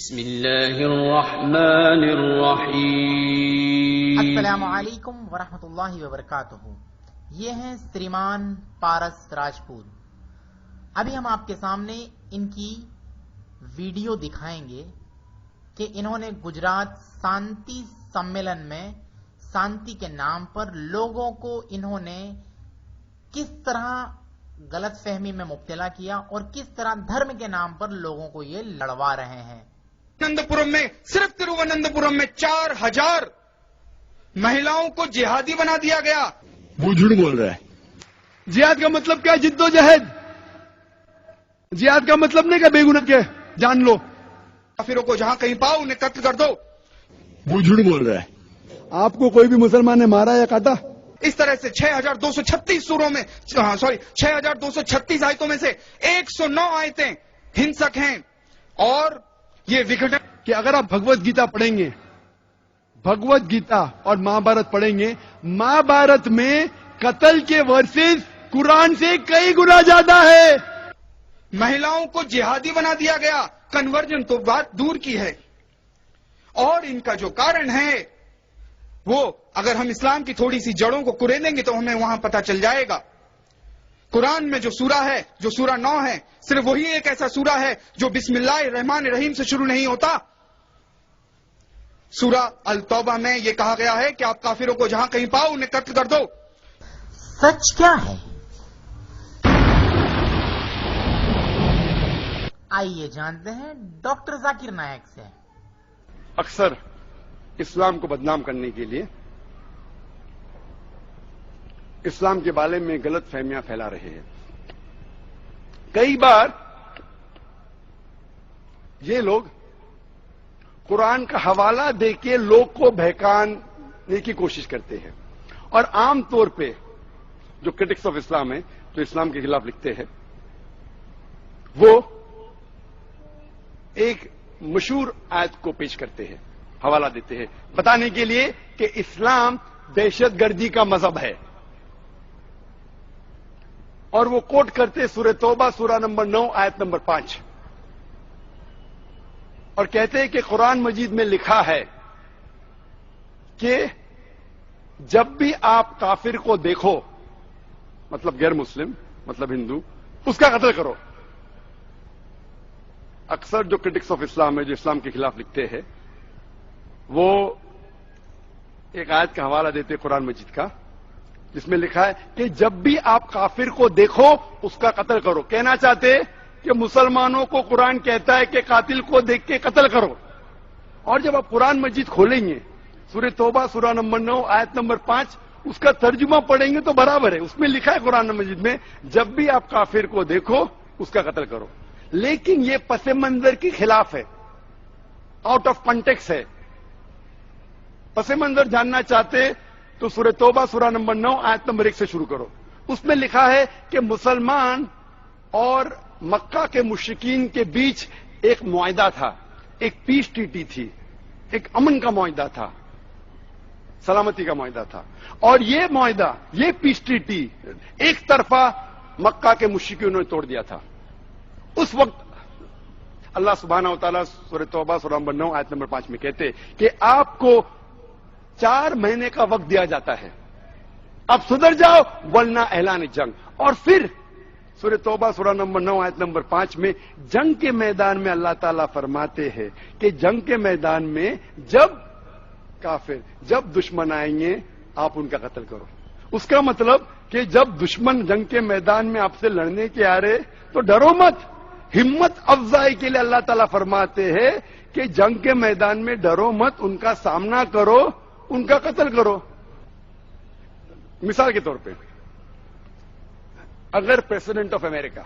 بسم اللہ الرحمن الرحیم۔ السلام علیکم ورحمۃ اللہ وبرکاتہ۔ یہ ہیں شریمان پارس راجپوت۔ ابھی ہم آپ کے سامنے ان کی ویڈیو دکھائیں گے کہ انہوں نے گجرات شانتی سمیلن میں شانتی کے نام پر لوگوں کو انہوں نے کس طرح غلط فہمی میں مبتلا کیا اور کس طرح دھرم کے نام پر لوگوں کو یہ لڑوا رہے ہیں۔ نندپورم میں صرف ترووننتپورم میں 4000 مہیلاؤں کو جہادی بنا دیا گیا۔ وہ جھوٹ بول رہا ہے۔ جہاد کا مطلب کیا؟ جد و جہد۔ جہاد کا مطلب نہیں کہ بے گناہ کے جان لو۔ کافروں کو جہاں کہیں پاؤ انہیں قتل کر دو۔ وہ جھوٹ بول رہا ہے۔ آپ کو کوئی بھی مسلمان نے مارا یا کاٹا؟ اس طرح سے 6236 سوروں میں 6236 آیتوں میں سے 109 آیتیں ہنسک ہیں، اور یہ وگھٹن کہ اگر آپ بھگوت گیتا پڑھیں گے، بھگوت گیتا اور مہابھارت پڑھیں گے، مہابھارت میں قتل کے ورسز قرآن سے کئی گنا زیادہ ہے۔ مہیلاؤں کو جہادی بنا دیا گیا۔ کنورجن تو بات دور کی ہے، اور ان کا جو کارن ہے وہ اگر ہم اسلام کی تھوڑی سی جڑوں کو کریدیں گے تو ہمیں وہاں پتہ چل جائے گا۔ قرآن میں جو سورہ ہے، جو سورہ 9 ہے، صرف وہی ایک ایسا سورہ ہے جو بسم اللہ الرحمن الرحیم سے شروع نہیں ہوتا۔ سورہ التوبہ میں یہ کہا گیا ہے کہ آپ کافروں کو جہاں کہیں پاؤ انہیں قتل کر دو۔ سچ کیا ہے؟ آئیے جانتے ہیں ڈاکٹر ذاکر نائک سے۔ اکثر اسلام کو بدنام کرنے کے لیے اسلام کے بارے میں غلط فہمیاں پھیلا رہے ہیں۔ کئی بار یہ لوگ قرآن کا حوالہ دے کے لوگ کو بہکانے کی کوشش کرتے ہیں، اور عام طور پہ جو کرٹکس آف اسلام ہیں، جو اسلام کے خلاف لکھتے ہیں، وہ ایک مشہور آیت کو پیش کرتے ہیں، حوالہ دیتے ہیں بتانے کے لیے کہ اسلام دہشت گردی کا مذہب ہے، اور وہ کوٹ کرتے سورہ توبہ سورہ نمبر 9 آیت نمبر 5، اور کہتے ہیں کہ قرآن مجید میں لکھا ہے کہ جب بھی آپ کافر کو دیکھو، مطلب غیر مسلم، مطلب ہندو، اس کا قتل کرو۔ اکثر جو کرٹکس آف اسلام ہے، جو اسلام کے خلاف لکھتے ہیں، وہ ایک آیت کا حوالہ دیتے قرآن مجید کا، جس میں لکھا ہے کہ جب بھی آپ کافر کو دیکھو اس کا قتل کرو۔ کہنا چاہتے کہ مسلمانوں کو قرآن کہتا ہے کہ قاتل کو دیکھ کے قتل کرو، اور جب آپ قرآن مجید کھولیں گے سورہ توبہ سورہ نمبر 9 آیت نمبر 5، اس کا ترجمہ پڑھیں گے تو برابر ہے، اس میں لکھا ہے قرآن مجید میں جب بھی آپ کافر کو دیکھو اس کا قتل کرو، لیکن یہ پس منظر کے خلاف ہے، آؤٹ آف کانٹیکس ہے۔ پس منظر جاننا چاہتے تو سورہ توبہ سورہ نمبر 9 آیت نمبر 1 سے شروع کرو۔ اس میں لکھا ہے کہ مسلمان اور مکہ کے مشرکین کے بیچ ایک معاہدہ تھا، ایک پیس ٹریٹی تھی، ایک امن کا معاہدہ تھا، سلامتی کا معاہدہ تھا، اور یہ معاہدہ، یہ پیس ٹریٹی ایک طرفہ مکہ کے مشرکین نے توڑ دیا تھا۔ اس وقت اللہ سبحانہ و تعالیٰ سورہ توبہ سورہ نمبر 9 آیت نمبر 5 میں کہتے کہ آپ کو 4 مہینے کا وقت دیا جاتا ہے، اب سدھر جاؤ ورنہ اعلان جنگ۔ اور پھر سورہ توبہ سورہ نمبر 9 آیت نمبر 5 میں جنگ کے میدان میں اللہ تعالیٰ فرماتے ہیں کہ جنگ کے میدان میں جب کافر، جب دشمن آئیں گے آپ ان کا قتل کرو۔ اس کا مطلب کہ جب دشمن جنگ کے میدان میں آپ سے لڑنے کے آ رہے تو ڈرو مت۔ ہمت افزائی کے لیے اللہ تعالیٰ فرماتے ہیں کہ جنگ کے میدان میں ڈرو مت، ان کا سامنا کرو، ان کا قتل کرو۔ مثال کے طور پہ اگر پریزیڈنٹ آف امریکہ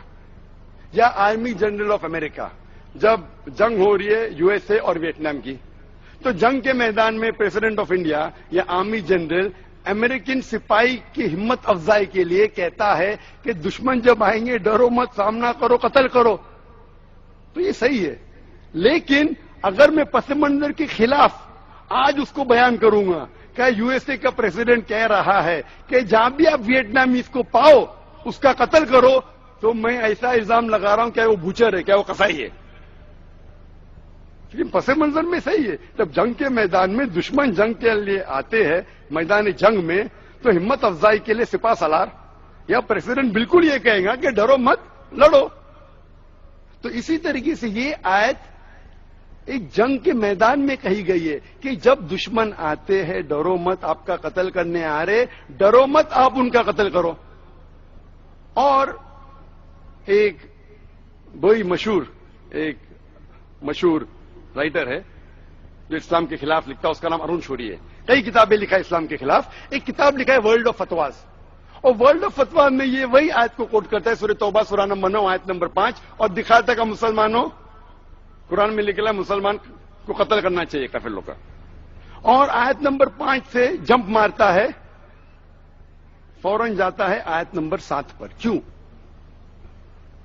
یا آرمی جنرل آف امریکہ، جب جنگ ہو رہی ہے یو ایس اے اور ویتنام کی، تو جنگ کے میدان میں پریزیڈنٹ آف انڈیا یا آرمی جنرل امریکن سپاہی کی ہمت افزائی کے لیے کہتا ہے کہ دشمن جب آئیں گے ڈرو مت، سامنا کرو، قتل کرو، تو یہ صحیح ہے۔ لیکن اگر میں پس منظر کے خلاف آج اس کو بیان کروں گا کہ یو ایس اے کا پریزیڈنٹ کہہ رہا ہے کہ جہاں بھی آپ ویتنامیز کو پاؤ اس کا قتل کرو، تو میں ایسا الزام لگا رہا ہوں کہ وہ بوچر ہے، کیا وہ قصائی ہے۔ لیکن پس منظر میں صحیح ہے. جب جنگ کے میدان میں دشمن جنگ کے لیے آتے ہیں میدان جنگ میں تو ہمت افزائی کے لیے سپاہ سالار یا پریزیڈنٹ بالکل یہ کہیں گا کہ ڈرو مت لڑو. تو اسی طریقے سے یہ آیت ایک جنگ کے میدان میں کہی گئی ہے کہ جب دشمن آتے ہیں ڈرو مت, آپ کا قتل کرنے آ رہے ڈرو مت, آپ ان کا قتل کرو. اور ایک وہی مشہور رائٹر ہے جو اسلام کے خلاف لکھتا ہے, اس کا نام ارون شوری ہے. کئی کتابیں لکھا ہے اسلام کے خلاف. ایک کتاب لکھا ہے ورلڈ آف فتواز, اور ورلڈ آف فتواز میں یہ وہی آیت کو کوٹ کرتا ہے, سورہ توبہ سورہ نمبر 9 آیت نمبر 5, اور دکھاتا ہے کہ مسلمانوں قرآن میں لکھا ہے مسلمان کو قتل کرنا چاہیے کافر لوگ کا. اور آیت نمبر 5 سے جمپ مارتا ہے, فوراً جاتا ہے آیت نمبر 7 پر. کیوں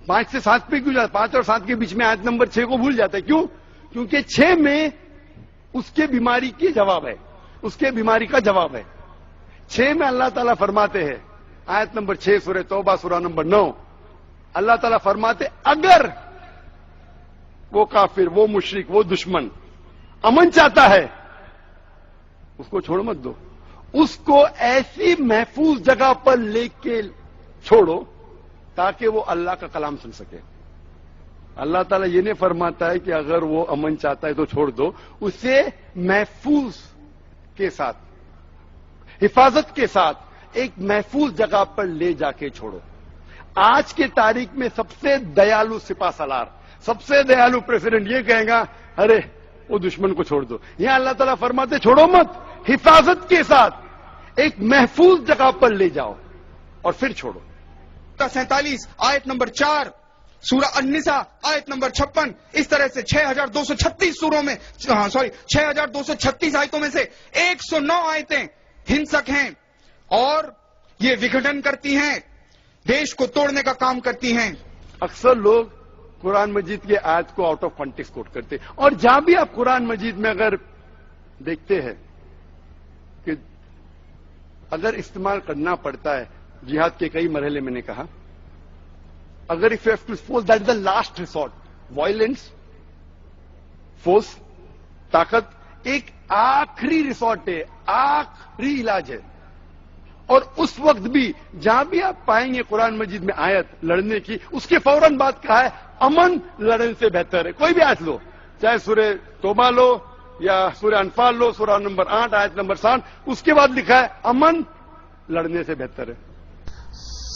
5 سے 7 پہ کیوں جاتا؟ 5 اور 7 کے بیچ میں آیت نمبر 6 کو بھول جاتا ہے. کیوں؟ کیونکہ 6 میں اس کے بیماری کی جواب ہے, اس کے بیماری کا جواب ہے. 6 میں اللہ تعالیٰ فرماتے ہیں, آیت نمبر 6 سورہ توبہ سورہ نمبر 9, اللہ تعالیٰ فرماتے اگر وہ کافر, وہ مشرک, وہ دشمن امن چاہتا ہے اس کو چھوڑ مت دو, اس کو ایسی محفوظ جگہ پر لے کے چھوڑو تاکہ وہ اللہ کا کلام سن سکے. اللہ تعالیٰ یہ نہیں فرماتا ہے کہ اگر وہ امن چاہتا ہے تو چھوڑ دو, اسے محفوظ کے ساتھ, حفاظت کے ساتھ ایک محفوظ جگہ پر لے جا کے چھوڑو. آج کے تاریخ میں سب سے دیالو سپاہ سالار, سب سے دیالو پریزیڈنٹ یہ کہے گا ارے وہ دشمن کو چھوڑ دو. یہاں اللہ تعالیٰ فرماتے چھوڑو مت, حفاظت کے ساتھ ایک محفوظ جگہ پر لے جاؤ اور پھر چھوڑو. 47 آیت نمبر 4 سورہ النساء آیت نمبر 56. اس طرح سے 6236 سوروں میں 6236 آیتوں میں سے 109 آیتیں ہنسک ہیں اور یہ وگھٹن کرتی ہیں, دیش کو توڑنے کا کام کرتی ہیں. اکثر لوگ قرآن مجید کے آیت کو آؤٹ آف کانٹیکسٹ کوٹ کرتے ہیں, اور جہاں بھی آپ قرآن مجید میں اگر دیکھتے ہیں کہ اگر استعمال کرنا پڑتا ہے, جہاد کے کئی مرحلے میں نے کہا, اگر if you have to force that is the last resort, violence, force, طاقت ایک آخری ریسورٹ ہے, آخری علاج ہے. اور اس وقت بھی جہاں بھی آپ پائیں گے قرآن مجید میں آیت لڑنے کی, اس کے فوراً بعد کہا ہے امن لڑنے سے بہتر ہے. کوئی بھی آیت لو, چاہے سورہ توبہ لو یا سورہ انفال لو, سورہ نمبر 8 آیت نمبر 7, اس کے بعد لکھا ہے امن لڑنے سے بہتر ہے.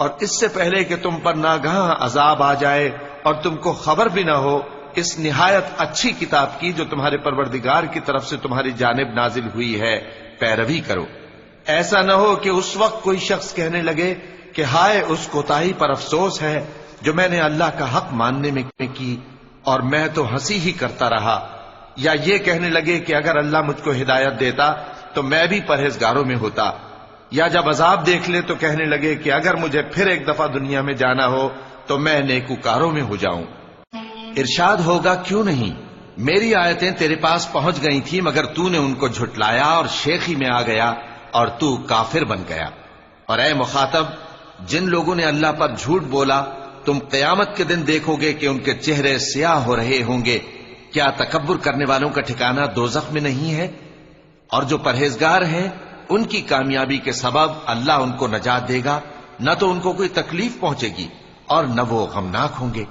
اور اس سے پہلے کہ تم پر ناگہاں عذاب آ جائے اور تم کو خبر بھی نہ ہو اس نہایت اچھی کتاب کی جو تمہارے پروردگار کی طرف سے تمہاری جانب نازل ہوئی ہے پیروی کرو. ایسا نہ ہو کہ اس وقت کوئی شخص کہنے لگے کہ ہائے اس کوتاہی پر افسوس ہے جو میں نے اللہ کا حق ماننے میں کی اور میں تو ہنسی ہی کرتا رہا، یا یہ کہنے لگے کہ اگر اللہ مجھ کو ہدایت دیتا تو میں بھی پرہیزگاروں میں ہوتا، یا جب عذاب دیکھ لے تو کہنے لگے کہ اگر مجھے پھر ایک دفعہ دنیا میں جانا ہو تو میں نیکوکاروں میں ہو جاؤں. ارشاد ہوگا کیوں نہیں، میری آیتیں تیرے پاس پہنچ گئی تھی مگر تو نے ان کو جھٹلایا اور شیخی میں آ گیا اور تو کافر بن گیا. اور اے مخاطب، جن لوگوں نے اللہ پر جھوٹ بولا تم قیامت کے دن دیکھو گے کہ ان کے چہرے سیاہ ہو رہے ہوں گے. کیا تکبر کرنے والوں کا ٹھکانہ دوزخ میں نہیں ہے؟ اور جو پرہیزگار ہیں ان کی کامیابی کے سبب اللہ ان کو نجات دے گا، نہ تو ان کو کوئی تکلیف پہنچے گی اور نہ وہ غمناک ہوں گے.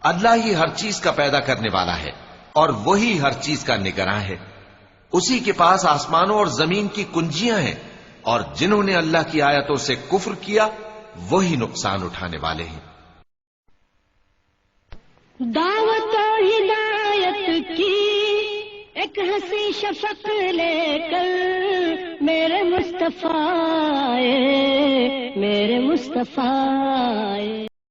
اللہ ہی ہر چیز کا پیدا کرنے والا ہے اور وہی ہر چیز کا نگراں ہے. اسی کے پاس آسمانوں اور زمین کی کنجیاں ہیں، اور جنہوں نے اللہ کی آیتوں سے کفر کیا وہی نقصان اٹھانے والے ہیں. دعوت و ہدایت کی ایک ہنسی شفق لے کر میرے مصطفیٰ